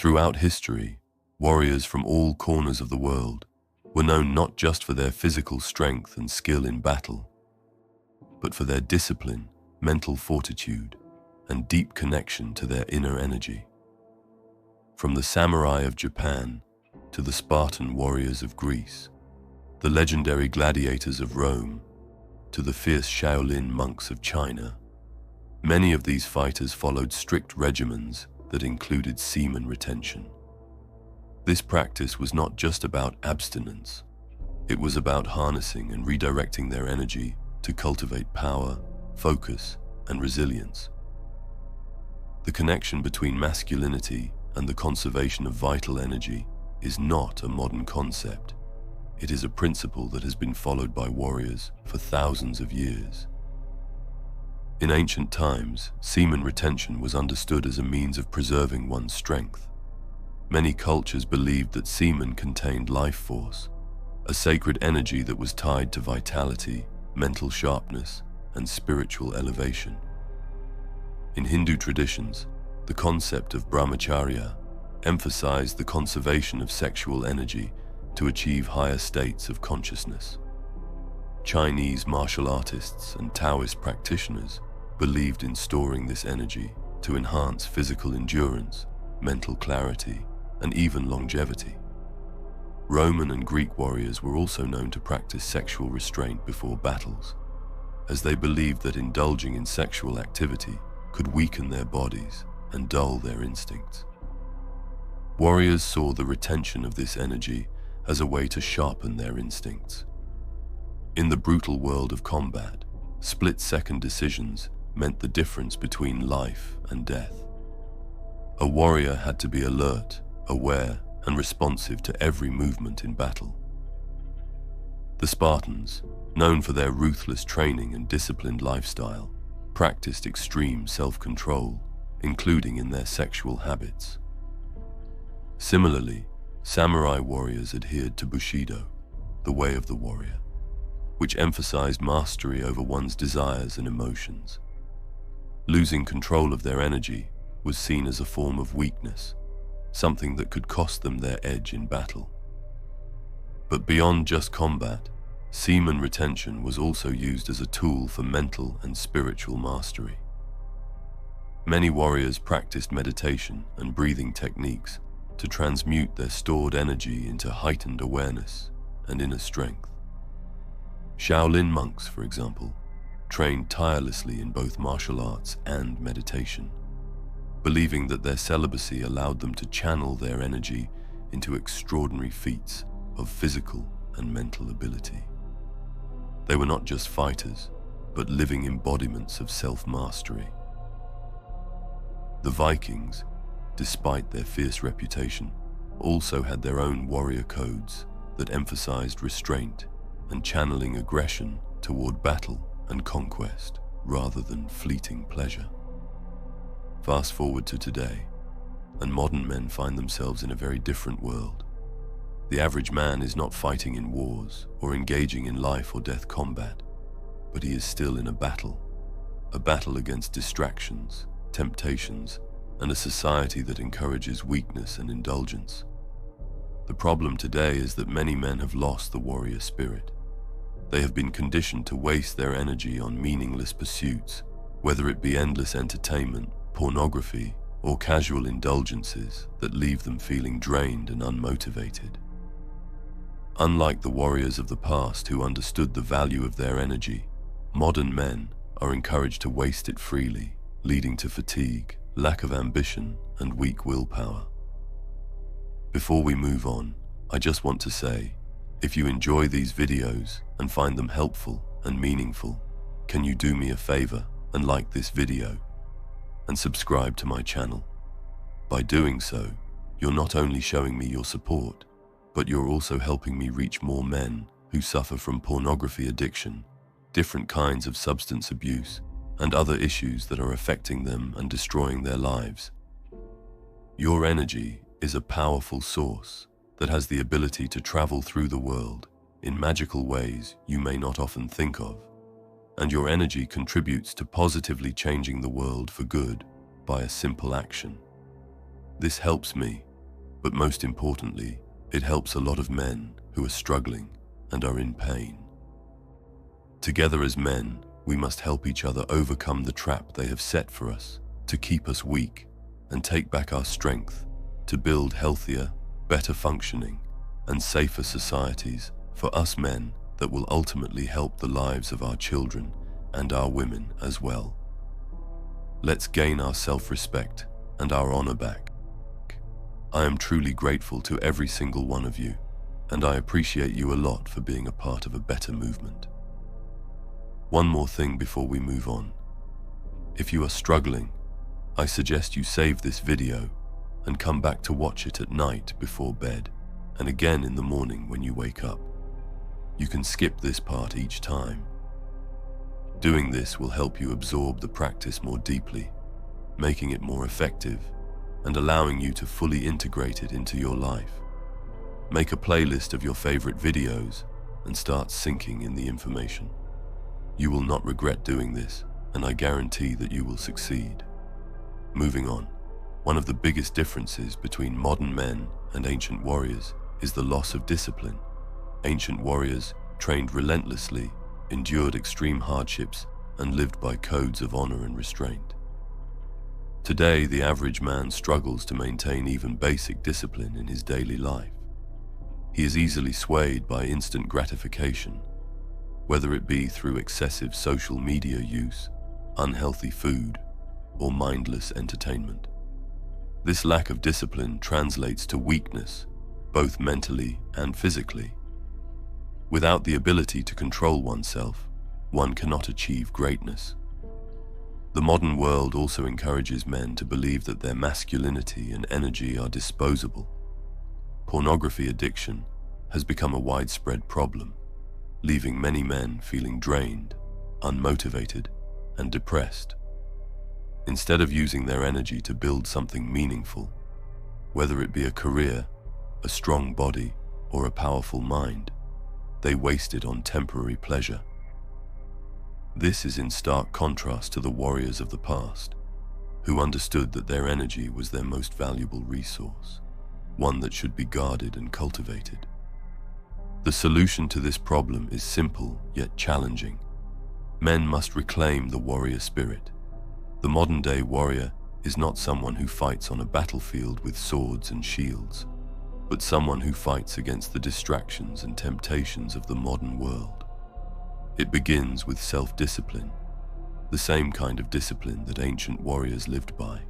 Throughout history, warriors from all corners of the world were known not just for their physical strength and skill in battle, but for their discipline, mental fortitude, and deep connection to their inner energy. From the samurai of Japan to the Spartan warriors of Greece, the legendary gladiators of Rome to the fierce Shaolin monks of China, many of these fighters followed strict regimens that included semen retention. This practice was not just about abstinence, it was about harnessing and redirecting their energy to cultivate power, focus, and resilience. The connection between masculinity and the conservation of vital energy is not a modern concept. It is a principle that has been followed by warriors for thousands of years. In ancient times, semen retention was understood as a means of preserving one's strength. Many cultures believed that semen contained life force, a sacred energy that was tied to vitality, mental sharpness, and spiritual elevation. In Hindu traditions, the concept of brahmacharya emphasized the conservation of sexual energy to achieve higher states of consciousness. Chinese martial artists and Taoist practitioners believed in storing this energy to enhance physical endurance, mental clarity, and even longevity. Roman and Greek warriors were also known to practice sexual restraint before battles, as they believed that indulging in sexual activity could weaken their bodies and dull their instincts. Warriors saw the retention of this energy as a way to sharpen their instincts. In the brutal world of combat, split-second decisions meant the difference between life and death. A warrior had to be alert, aware, and responsive to every movement in battle. The Spartans, known for their ruthless training and disciplined lifestyle, practiced extreme self-control, including in their sexual habits. Similarly, samurai warriors adhered to Bushido, the way of the warrior, which emphasized mastery over one's desires and emotions. Losing control of their energy was seen as a form of weakness, something that could cost them their edge in battle. But beyond just combat, semen retention was also used as a tool for mental and spiritual mastery. Many warriors practiced meditation and breathing techniques to transmute their stored energy into heightened awareness and inner strength. Shaolin monks, for example, trained tirelessly in both martial arts and meditation, believing that their celibacy allowed them to channel their energy into extraordinary feats of physical and mental ability. They were not just fighters, but living embodiments of self-mastery. The Vikings, despite their fierce reputation, also had their own warrior codes that emphasized restraint and channeling aggression toward battle and conquest rather than fleeting pleasure. Fast forward to today, and modern men find themselves in a very different world. The average man is not fighting in wars or engaging in life or death combat, but he is still in a battle against distractions, temptations, and a society that encourages weakness and indulgence. The problem today is that many men have lost the warrior spirit. They have been conditioned to waste their energy on meaningless pursuits, whether it be endless entertainment, pornography, or casual indulgences that leave them feeling drained and unmotivated. Unlike the warriors of the past who understood the value of their energy, modern men are encouraged to waste it freely, leading to fatigue, lack of ambition, and weak willpower. Before we move on, I just want to say, if you enjoy these videos and find them helpful and meaningful, can you do me a favor and like this video and subscribe to my channel? By doing so, you're not only showing me your support, but you're also helping me reach more men who suffer from pornography addiction, different kinds of substance abuse, and other issues that are affecting them and destroying their lives. Your energy is a powerful source that has the ability to travel through the world in magical ways you may not often think of, and your energy contributes to positively changing the world for good by a simple action. This helps me But most importantly, it helps a lot of men who are struggling and are in pain. Together as men, we must help each other overcome the trap they have set for us to keep us weak and take back our strength to build healthier, better functioning, and safer societies for us men that will ultimately help the lives of our children and our women as well. Let's gain our self-respect and our honor back. I am truly grateful to every single one of you, and I appreciate you a lot for being a part of a better movement. One more thing before we move on. If you are struggling, I suggest you save this video and come back to watch it at night before bed, and again in the morning when you wake up. You can skip this part each time. Doing this will help you absorb the practice more deeply, making it more effective and allowing you to fully integrate it into your life. Make a playlist of your favorite videos and start sinking in the information. You will not regret doing this, and I guarantee that you will succeed. Moving on, one of the biggest differences between modern men and ancient warriors is the loss of discipline. Ancient warriors trained relentlessly, endured extreme hardships, and lived by codes of honor and restraint. Today, the average man struggles to maintain even basic discipline in his daily life. He is easily swayed by instant gratification, whether it be through excessive social media use, unhealthy food, or mindless entertainment. This lack of discipline translates to weakness, both mentally and physically. Without the ability to control oneself, one cannot achieve greatness. The modern world also encourages men to believe that their masculinity and energy are disposable. Pornography addiction has become a widespread problem, leaving many men feeling drained, unmotivated, and depressed. Instead of using their energy to build something meaningful, whether it be a career, a strong body, or a powerful mind, they waste it on temporary pleasure. This is in stark contrast to the warriors of the past, who understood that their energy was their most valuable resource, one that should be guarded and cultivated. The solution to this problem is simple yet challenging. Men must reclaim the warrior spirit. The modern-day warrior is not someone who fights on a battlefield with swords and shields, but someone who fights against the distractions and temptations of the modern world. It begins with self-discipline, the same kind of discipline that ancient warriors lived by.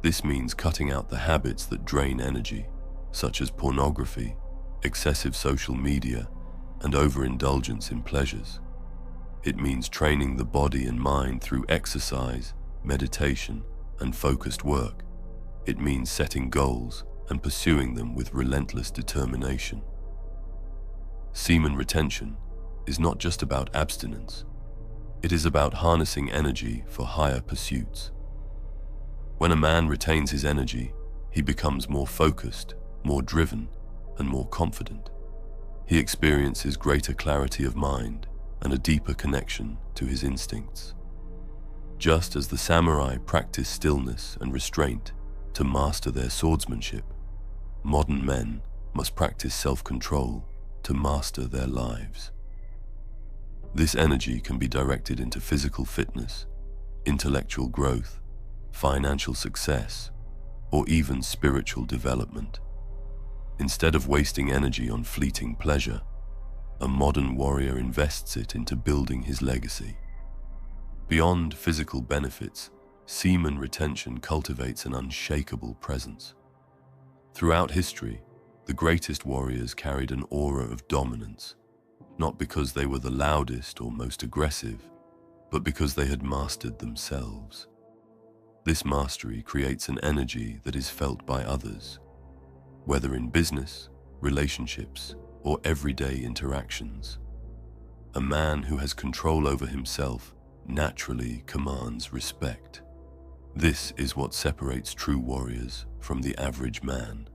This means cutting out the habits that drain energy, such as pornography, excessive social media, and overindulgence in pleasures. It means training the body and mind through exercise, meditation, and focused work. It means setting goals and pursuing them with relentless determination. Semen retention is not just about abstinence. It is about harnessing energy for higher pursuits. When a man retains his energy, he becomes more focused, more driven, and more confident. He experiences greater clarity of mind and a deeper connection to his instincts. Just as the samurai practiced stillness and restraint to master their swordsmanship, modern men must practice self-control to master their lives. This energy can be directed into physical fitness, intellectual growth, financial success, or even spiritual development. Instead of wasting energy on fleeting pleasure, a modern warrior invests it into building his legacy. Beyond physical benefits, semen retention cultivates an unshakable presence. Throughout history, the greatest warriors carried an aura of dominance, not because they were the loudest or most aggressive, but because they had mastered themselves. This mastery creates an energy that is felt by others, whether in business, relationships, or everyday interactions. A man who has control over himself naturally commands respect. This is what separates true warriors from the average man.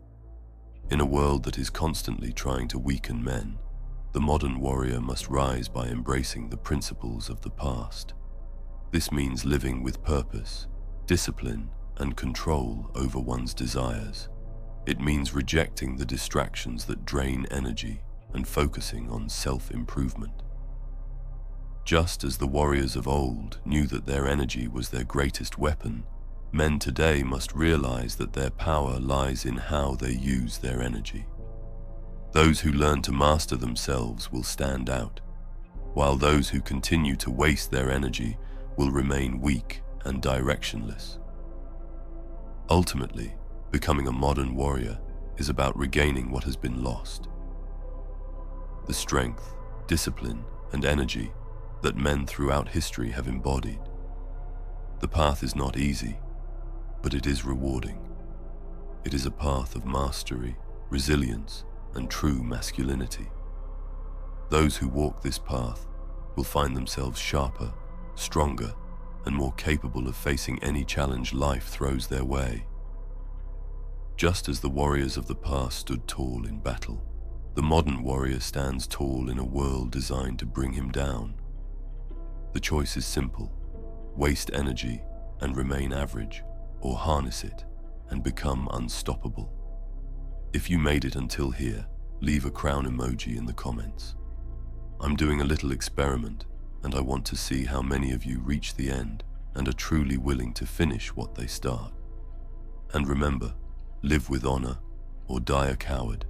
In a world that is constantly trying to weaken men, the modern warrior must rise by embracing the principles of the past. This means living with purpose, discipline, and control over one's desires. It means rejecting the distractions that drain energy and focusing on self-improvement. Just as the warriors of old knew that their energy was their greatest weapon, men today must realize that their power lies in how they use their energy. Those who learn to master themselves will stand out, while those who continue to waste their energy will remain weak and directionless. Ultimately, becoming a modern warrior is about regaining what has been lost. The strength, discipline, and energy that men throughout history have embodied. The path is not easy, but it is rewarding. It is a path of mastery, resilience, and true masculinity. Those who walk this path will find themselves sharper, stronger, and more capable of facing any challenge life throws their way. Just as the warriors of the past stood tall in battle, the modern warrior stands tall in a world designed to bring him down. The choice is simple: waste energy and remain average, or harness it and become unstoppable. If you made it until here, leave a crown emoji in the comments. I'm doing a little experiment, and I want to see how many of you reach the end and are truly willing to finish what they start. And remember, live with honor or die a coward.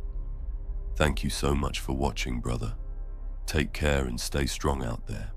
Thank you so much for watching, brother. Take care and stay strong out there.